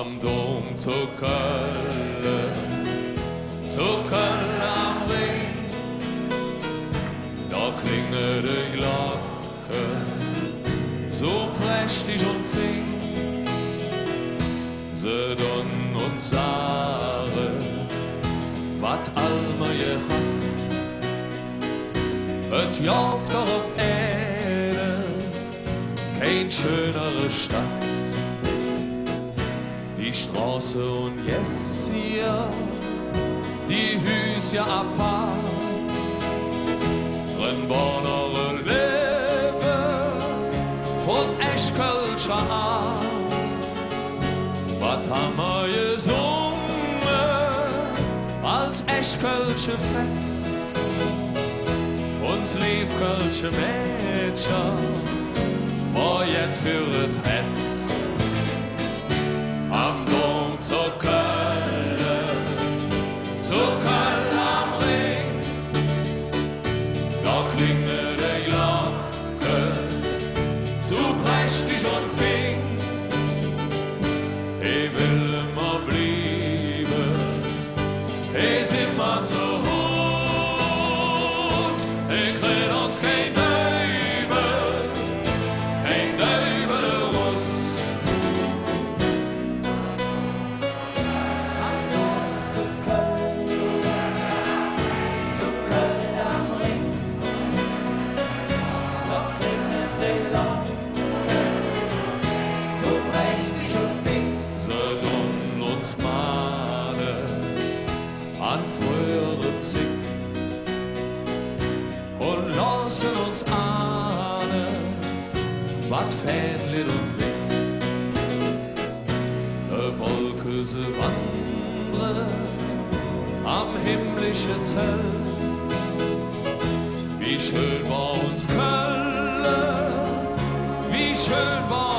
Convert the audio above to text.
am Dom zu Köln am Ring, da klingelt die Glocke so prächtig und flink. Sie dun und sagen, wat allmer je hat, et jauft doch auf Erde, kein schönere Stadt. Die Straße und Jessia, die Hüs ja apart, drin bornere Leben von Eschkölscher Art. Wat haben wir gesungen als Eschkölsche Fetz, uns lief Kölsche Mädchen, war jetzt für et Hetz. Am Dom zu Köln am Ring, da klingelt die Glocke so prächtig und fink. Ich will immer bleiben, ist immer zu Hus. Ich red uns kein Döbel, kein Döbel-Russ. Am Dom zu Köln am Ring, da klingelt die Glocke so prächtig und fink. Sie tun uns mahnen an frühere Zick und lassen uns ahnen, wat Fähnlit und Wind. Ne Wolke sie wandre am himmlischen Zelt. Wie schön war uns Köln, wie schön war